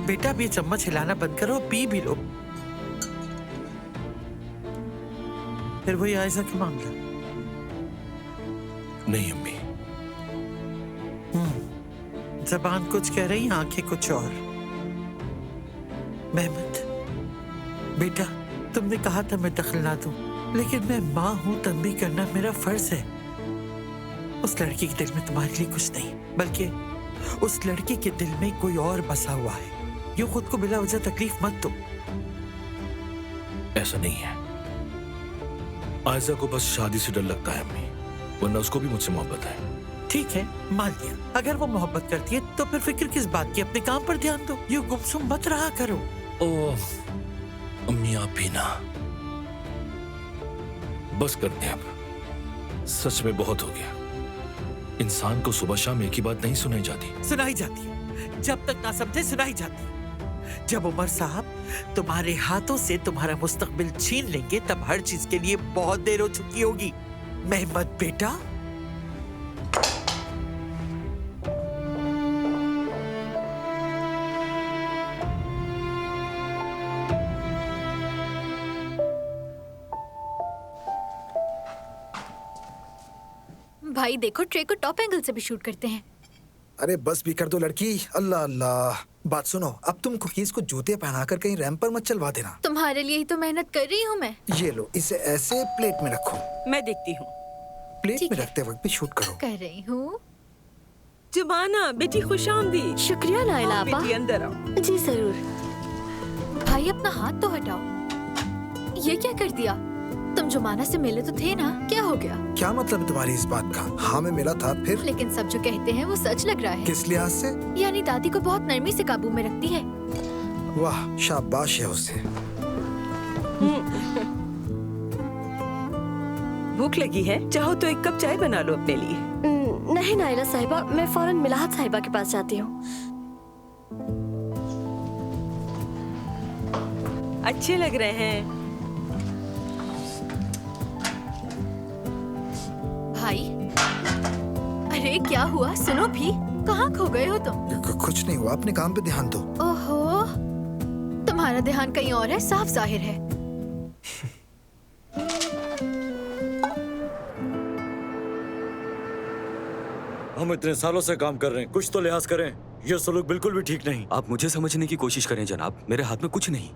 बेटा अब ये चम्मच हिलाना बंद करो, पी भी लो। फिर वही आयशा का मामला। नहीं अम्मी। जबान कुछ कह रही, आंखें कुछ और। मेहमत बेटा, तुमने कहा था मैं दखल ना दूं, लेकिन मैं माँ हूं, तब भी करना मेरा फर्ज है। उस लड़की के दिल में तुम्हारे लिए कुछ नहीं, बल्कि उस लड़की के दिल में कोई और बसा हुआ है। यूं खुद को बिला वजह तकलीफ मत दो। ऐसा नहीं है। आयशा को बस शादी से डर लगता है अम्मी, वरना उसको भी मुझसे मोहब्बत है। ठीक है, मान लिया। अगर वो मोहब्बत करती है तो फिर फिक्र किस बात की, अपने काम पर ध्यान दो। यूं गुमसुम मत रहा करो। ओह अम्मी, आप भी ना। बस करते हैं अब, सच में बहुत हो गया। इंसान को सुबह शाम एक ही बात नहीं सुनाई जाती। सुनाई जाती है, जब तक ना समझे सुनाई जाती है। जब उमर साहब तुम्हारे हाथों से तुम्हारा मुस्तकबिल छीन लेंगे, तब हर चीज के लिए बहुत देर हो चुकी होगी। मेहमत बेटा, भाई देखो, ट्रे को टॉप एंगल से भी शूट करते हैं। अरे बस भी कर दो लड़की। अल्लाह अल्लाह। बात सुनो, अब तुम कुकीज को जूते पहनाकर कहीं रैंप पर मत चलवा देना। तुम्हारे लिए ही तो मेहनत कर रही हूँ मैं। ये लो, इसे ऐसे प्लेट में रखो। मैं देखती हूँ। प्लेट ठीक में है। रखते वक्त भी शूट करो। कर रही हूँ। जुबाना बेटी, खुशामदीद। शुक्रिया नाइला आओ आपा। बेटी, अंदर आओ। जी जरूर। भाई अपना हाथ तो हटाओ। ये क्या कर दिया? तुम जुमाना से मिले तो थे ना, क्या हो गया? क्या मतलब है तुम्हारी इस बात का? हाँ मैं मिला था, फिर? लेकिन सब जो कहते हैं वो सच लग रहा है। किस लिहाज से? यानी दादी को बहुत नरमी से काबू में रखती है। वाह, शाबाश है उसे। भूख लगी है? चाहो तो एक कप चाय बना लो अपने लिए। नहीं नाइला साहिबा, मैं फौरन मिलाहत साहिबा के पास जाती हूँ। अच्छे लग रहे हैं। भाई, अरे क्या हुआ? सुनो भी, कहाँ खो गए हो तुम? कुछ नहीं हुआ, अपने काम पे ध्यान दो। ओहो, तुम्हारा ध्यान कहीं और है, साफ जाहिर है। हम इतने सालों से काम कर रहे हैं, कुछ तो लिहाज करें। ये सलूक बिल्कुल भी ठीक नहीं। आप मुझे समझने की कोशिश करें जनाब, मेरे हाथ में कुछ नहीं।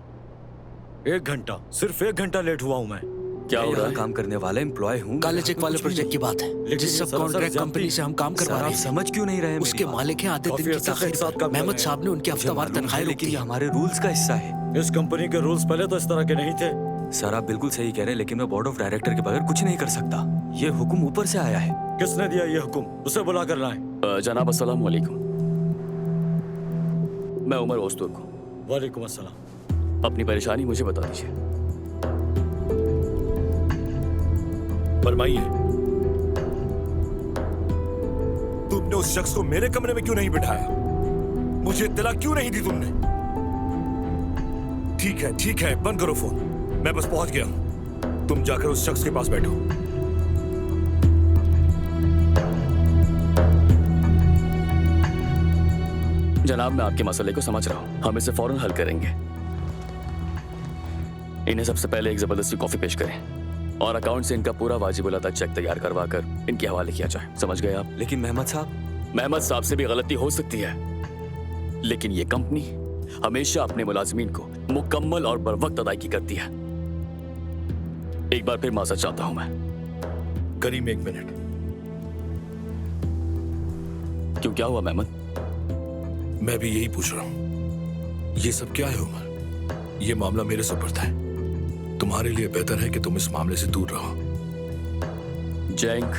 1 घंटा, सिर्फ 1 घंटा लेट हुआ हूँ मैं। क्या हो रहा है? काम करने वाला एम्प्लॉय हूँ। काले चेक वाले प्रोजेक्ट की बात है, जिस सब कॉन्ट्रैक्ट कंपनी से हम काम करवा रहे हैं। समझ क्यों नहीं रहे? उसके मालिक हैं आधे दिन की ताखीर पर। मेहमद साहब ने उनकी हफ्तावार तनख्वाहें रोकी। ये हमारे रूल्स का हिस्सा है। इस कंपनी के रूल्स पहले तो इस तरह के नहीं थे। सर आप बिल्कुल सही कह रहे हैं, लेकिन मैं बोर्ड ऑफ डायरेक्टर के बगैर कुछ नहीं कर सकता। ये हुक्म ऊपर से आया है। किसने दिया ये हुक्म? उसे बुला कर लाएं। जनाब अस्सलाम वालेकुम, मैं उमर ओस्तुर्क हूँ। वालेकुम अस्सलाम। अपनी परेशानी मुझे बता दीजिए। फरमाइए। तुमने उस शख्स को मेरे कमरे में क्यों नहीं बिठाया? मुझे इत्तला क्यों नहीं दी तुमने? ठीक है, बंद करो फोन। मैं बस पहुंच गया हूं। तुम जाकर उस शख्स के पास बैठो। जनाब मैं आपके मसले को समझ रहा हूँ, हम इसे फौरन हल करेंगे। इन्हें सबसे पहले एक जबरदस्ती कॉफी पेश करें और अकाउंट से इनका पूरा वाजिबुल-अदा चेक तैयार करवा कर इनके हवाले किया जाए। समझ गए आप? लेकिन मेहमद साहब से भी गलती हो सकती है, लेकिन ये कंपनी हमेशा अपने मुलाजिमीन को मुकम्मल और बर वक्त अदायगी करती है। एक बार फिर माजरत चाहता हूं मैं। करीम 1 मिनट। क्यों, क्या हुआ मेहमद? मैं भी यही पूछ रहा हूं। ये सब क्या है उमर? ये मामला मेरे सुपुर्द है। तुम्हारे लिए बेहतर है कि तुम इस मामले से दूर रहो। जैंक,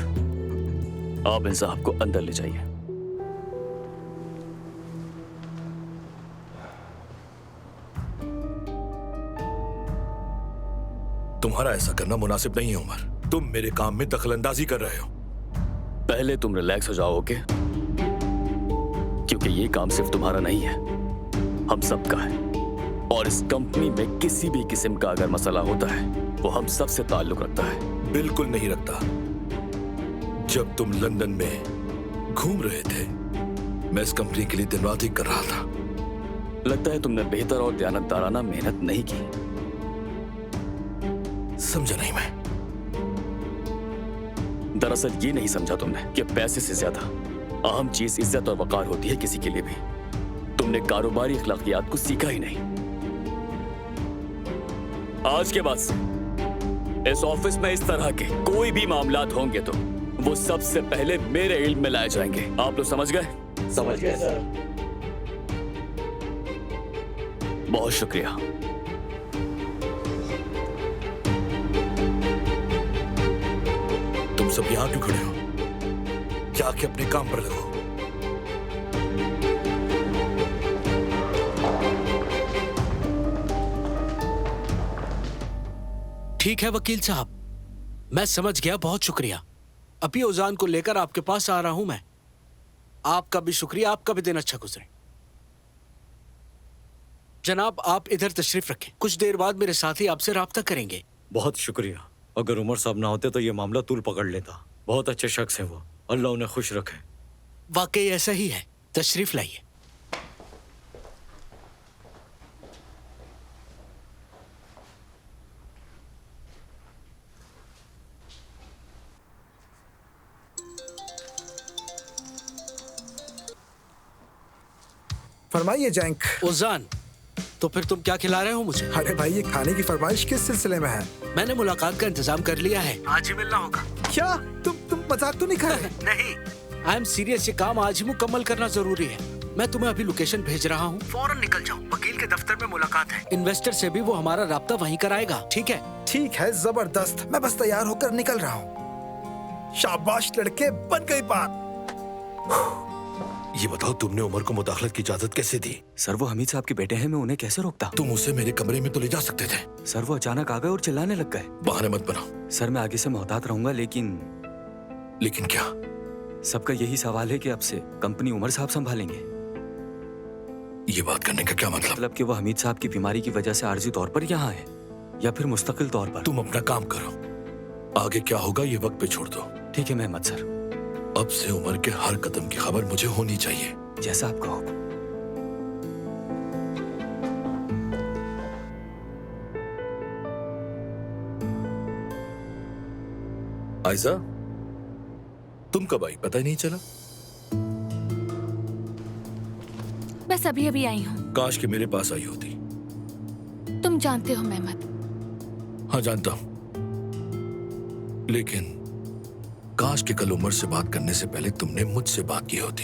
आप इन साहब को अंदर ले जाइए। तुम्हारा ऐसा करना मुनासिब नहीं है उमर। तुम मेरे काम में दखलंदाजी कर रहे हो। पहले तुम रिलैक्स हो जाओ, ओके? क्योंकि ये काम सिर्फ तुम्हारा नहीं है, हम सबका है। और इस कंपनी में किसी भी किस्म का अगर मसला होता है वो हम सब से ताल्लुक रखता है। बिल्कुल नहीं रखता। जब तुम लंदन में घूम रहे थे, मैं इस कंपनी के लिए दिन रात ही कर रहा था। लगता है तुमने बेहतर और दयानतदाराना मेहनत नहीं की। समझा नहीं मैं। दरअसल ये नहीं समझा तुमने कि पैसे से ज्यादा अहम चीज इज्जत और वकार होती है किसी के लिए भी। तुमने कारोबारी अखलाकियात को सीखा ही नहीं। आज के बाद से इस ऑफिस में इस तरह के कोई भी मामलात होंगे तो वो सबसे पहले मेरे इल्म में लाए जाएंगे। आप लोग समझ गए? समझ गए सर। बहुत शुक्रिया। तुम सब यहां क्यों खड़े हो? जाके अपने काम पर लगो। ठीक है वकील साहब, मैं समझ गया, बहुत शुक्रिया। अभी ओजान को लेकर आपके पास आ रहा हूं मैं। आपका भी शुक्रिया, आपका भी दिन अच्छा गुजरे। जनाब आप इधर तशरीफ रखें, कुछ देर बाद मेरे साथी आपसे राब्ता करेंगे। बहुत शुक्रिया। अगर उमर साहब ना होते तो ये मामला तूल पकड़ लेता। बहुत अच्छे शख्स हैं वो, अल्लाह उन्हें खुश रखे। वाकई ऐसा ही है, तशरीफ लाइए। फरमाइए जैंक। ओजान, तो फिर तुम क्या खिला रहे हो मुझे? अरे भाई, ये खाने की फरमाइश किस सिलसिले में है? मैंने मुलाकात का इंतजाम कर लिया है, आज ही मिलना होगा। क्या तुम मजाक तो नहीं कर रहे? नहीं, आई एम सीरियस। ये काम आज ही मुकम्मल करना जरूरी है। मैं तुम्हें अभी लोकेशन भेज रहा हूँ, फौरन निकल जाओ। वकील के दफ्तर में मुलाकात है। इन्वेस्टर से भी वो हमारा राब्ता वहीं कराएगा, ठीक है? ठीक है, जबरदस्त। मैं बस तैयार होकर निकल रहा हूँ। शाबाश लड़के, बन गई बात। ये बताओ, तुमने उमर को मुदाखलत की इजाजत कैसे दी? सर वो हमीद साहब के बेटे हैं, मैं उन्हें कैसे रोकता? तुम उसे मेरे कमरे में तो ले जा सकते थे। सर वो अचानक आ गए और चिल्लाने लग गए। बहाने मत बनाओ। सर मैं आगे से मोहतात रहूंगा, लेकिन क्या? सबका यही सवाल है कि अब से कंपनी उमर साहब संभालेंगे। ये बात करने का क्या मतलब? कि वो हमीद साहब की बीमारी की वजह से आर्जी तौर पर यहाँ है या फिर मुस्तकिल तौर पर। तुम अपना काम करो, आगे क्या होगा ये वक्त पे छोड़ दो। ठीक है मेहमद सर। अब से उमर के हर कदम की खबर मुझे होनी चाहिए। जैसा आप कहो। आयजा, तुम कब आई? पता ही नहीं चला। बस अभी अभी आई हूँ। काश कि मेरे पास आई होती। तुम जानते हो मेहमद। हाँ जानता हूं, लेकिन काश कि कल उमर से बात करने से पहले तुमने मुझसे बात की होती।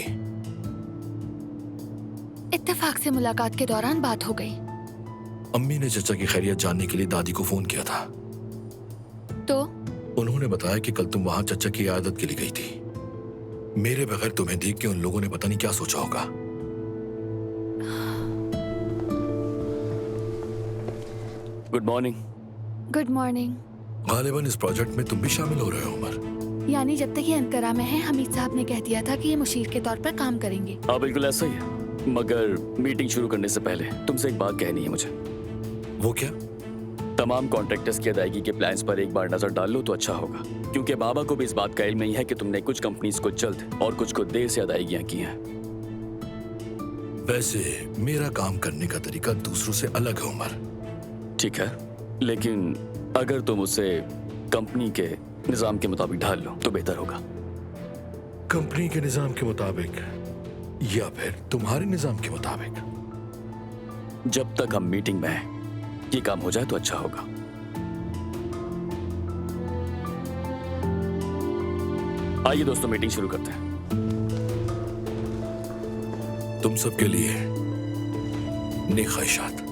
इत्तेफाक से मुलाकात के दौरान बात हो गई। अम्मी ने चचा की खैरियत जानने के लिए दादी को फोन किया था, तो उन्होंने बताया कि कल तुम वहां चचा की इयादत के लिए गई थी। मेरे बगैर तुम्हें देख के उन लोगों ने पता नहीं क्या सोचा होगा। Good morning. Good morning. गालिबन इस प्रोजेक्ट में तुम भी शामिल हो रहे हो उमर। यानी जब तक ये अंकरा में है, हमीद साहब ने कह दिया था कि ये मुशीर के तौर पर काम करेंगे। हाँ बिल्कुल ऐसा ही है, मगर मीटिंग शुरू करने से पहले तुमसे एक बात कहनी है मुझे। वो क्या? तमाम कॉन्ट्रैक्टर्स की अदायगी के प्लान्स पर एक बार नजर डाल लो तो अच्छा होगा, क्योंकि बाबा को भी इस बात का इल्म नहीं है कि तुमने कुछ कंपनीज को जल्द और कुछ को देर से अदायगियां की हैं। वैसे मेरा काम करने का तरीका दूसरों से अलग है उमर। ठीक है, लेकिन अगर तुम उसे कंपनी के निजाम के मुताबिक ढाल लो तो बेहतर होगा। कंपनी के निजाम के मुताबिक या फिर तुम्हारे निजाम के मुताबिक? जब तक हम मीटिंग में हैं, ये काम हो जाए तो अच्छा होगा। आइए दोस्तों, मीटिंग शुरू करते हैं। तुम सबके लिए नेक ख्वाहिशात।